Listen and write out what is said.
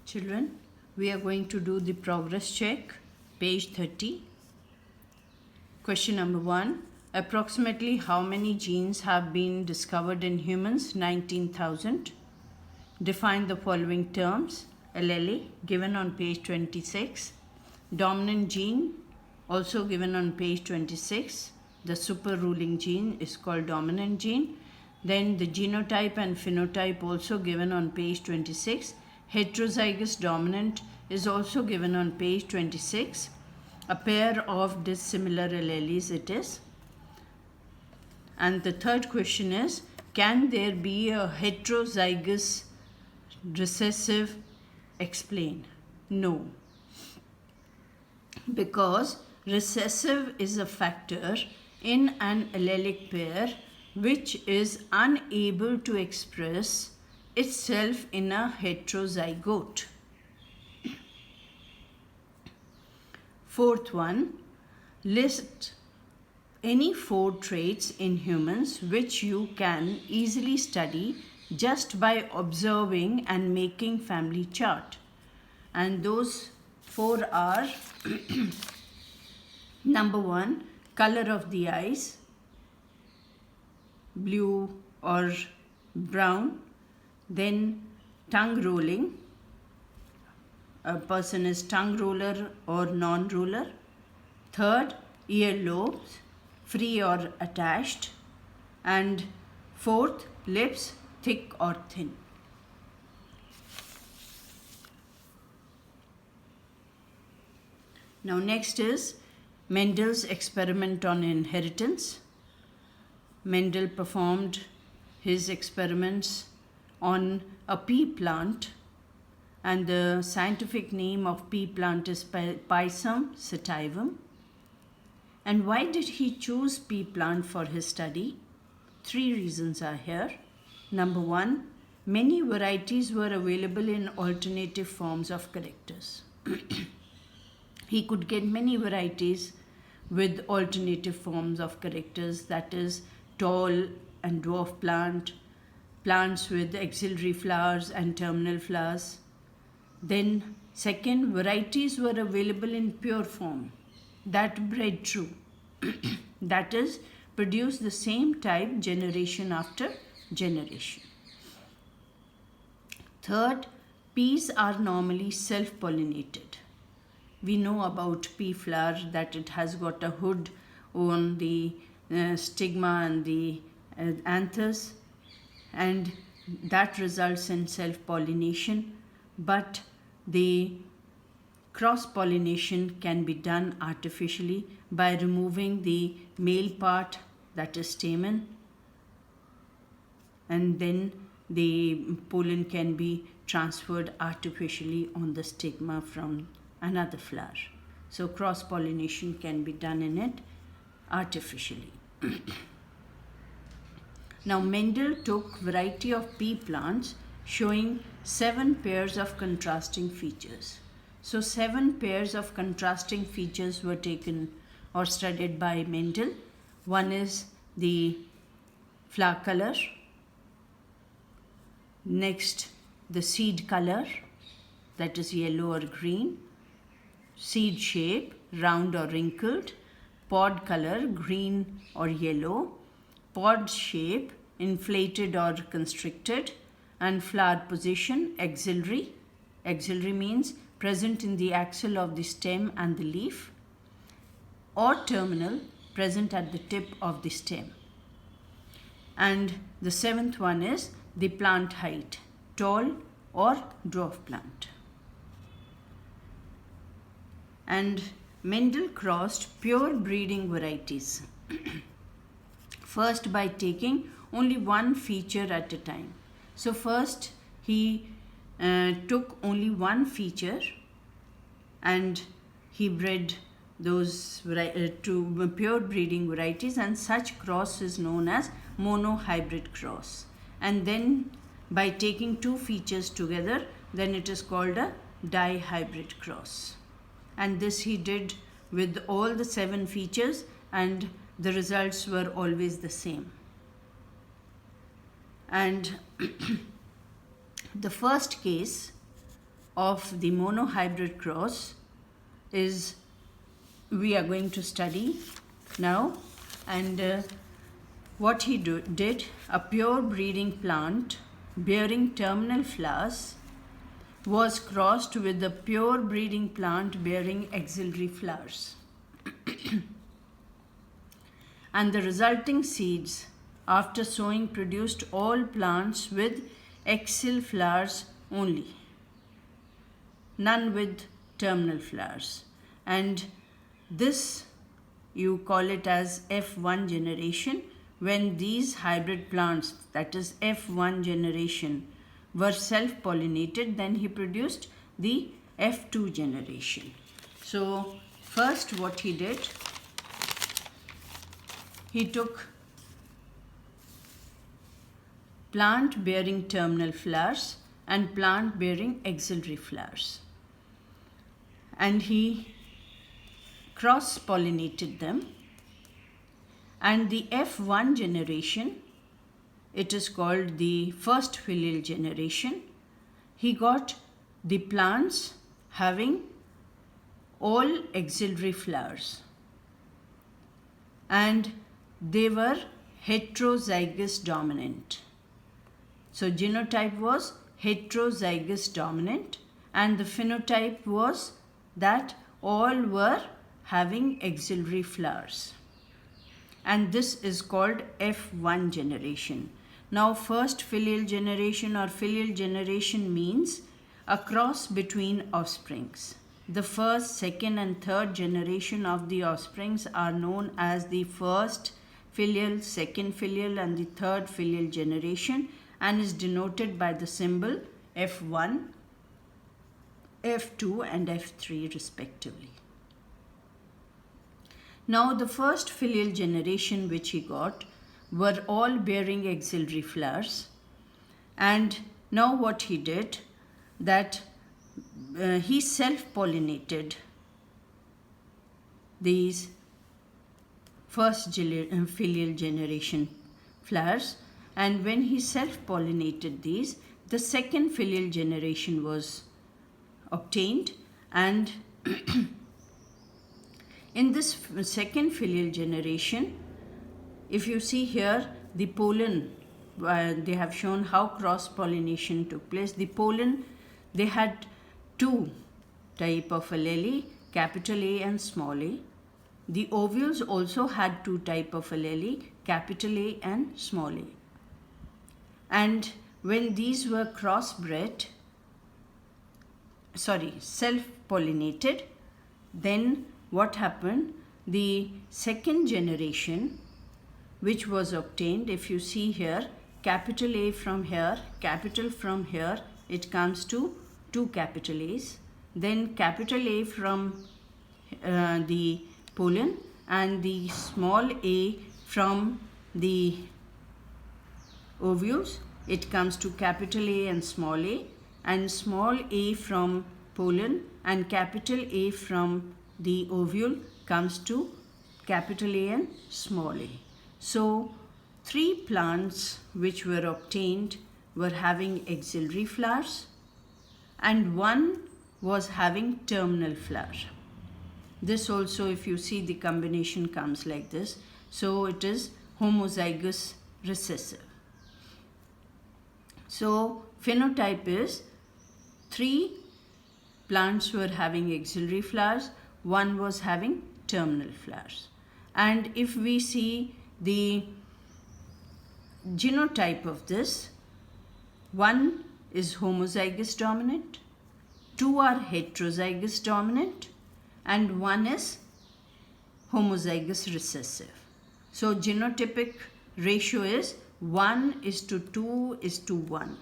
Children, we are going to do the progress check, page 30. Question number 1. Approximately how many genes have been discovered in humans? 19,000. Define the following terms. Allele, given on page 26. Dominant gene, also given on page 26. The super ruling gene is called dominant gene. Then the genotype and phenotype also given on page 26. Heterozygous dominant is also given on page 26. A pair of dissimilar alleles it is. And the third question is, can there be a heterozygous recessive? Explain. No. Because recessive is a factor in an allelic pair which is unable to express itself in a heterozygote. Fourth one, list any 4 traits in humans which you can easily study just by observing and making family chart. And those 4 are number 1, color of the eyes, blue or brown. Then tongue rolling, a person is tongue roller or non-roller. Third, ear lobes, free or attached. And fourth, lips, thick or thin. Now next is Mendel's experiment on inheritance. Mendel performed his experiments on a pea plant, and the scientific name of pea plant is Pisum sativum. And why did he choose pea plant for his study? 3 reasons are here. Number 1, many varieties were available in alternative forms of characters. He could get many varieties with alternative forms of characters, that is tall and dwarf plant, plants with axillary flowers and terminal flowers. Then second, varieties were available in pure form that bred true. That is, produce the same type generation after generation. Third, peas are normally self-pollinated. We know about pea flower that it has got a hood on the stigma and the anthers, and that results in self-pollination, but the cross-pollination can be done artificially by removing the male part, that is stamen, and then the pollen can be transferred artificially on the stigma from another flower. So cross-pollination can be done in it artificially. Now Mendel took variety of pea plants showing 7 pairs of contrasting features. So 7 pairs of contrasting features were taken or studied by Mendel. One is the flower color, next the seed color, that is yellow or green, seed shape, round or wrinkled, pod color, green or yellow, pod shape, inflated or constricted, and flower position, axillary. Axillary means present in the axil of the stem and the leaf, or terminal, present at the tip of the stem. And the 7th one is the plant height, tall or dwarf plant. And Mendel crossed pure breeding varieties. First, by taking only one feature at a time. So first he took only one feature and he bred those to pure breeding varieties, and such cross is known as monohybrid cross. And then by taking 2 features together, then it is called a dihybrid cross. And this he did with all the 7 features, and the results were always the same. And the first case of the monohybrid cross is we are going to study now. And what he did, a pure breeding plant bearing terminal flowers was crossed with a pure breeding plant bearing axillary flowers. And the resulting seeds after sowing produced all plants with axil flowers only, none with terminal flowers. And this you call it as F1 generation. When these hybrid plants, that is F1 generation, were self-pollinated, then he produced the F2 generation. So first what he did, he took plant bearing terminal flowers and plant bearing axillary flowers, and he cross-pollinated them. And the F1 generation, it is called the first filial generation. He got the plants having all axillary flowers, and they were heterozygous dominant. So genotype was heterozygous dominant, and the phenotype was that all were having axillary flowers. And this is called F1 generation. Now first filial generation or filial generation means a cross between offsprings. The first, second and third generation of the offsprings are known as the first filial, second filial and the third filial generation, and is denoted by the symbol F1, F2 and F3 respectively. Now the first filial generation which he got were all bearing axillary flowers, and now what he did, that he self-pollinated these first filial generation flowers, and when he self-pollinated these, the second filial generation was obtained. And in this second filial generation, if you see here the pollen, they have shown how cross-pollination took place. The pollen, they had two type of allele, capital A and small a. The ovules also had two type of allele, capital A and small a. And when these were self-pollinated, then what happened? The second generation which was obtained, if you see here, capital A from here, capital from here, it comes to two capital A's. Then capital A from the pollen, and the small a from the ovules, it comes to capital A and small a, and small a from pollen and capital A from the ovule comes to capital A and small a. So three plants which were obtained were having axillary flowers, and one was having terminal flower. This also, if you see, the combination comes like this. So it is homozygous recessive. So phenotype is three plants were having axillary flowers, one was having terminal flowers. And if we see the genotype of this, one is homozygous dominant, two are heterozygous dominant, and one is homozygous recessive. So genotypic ratio is 1:2:1.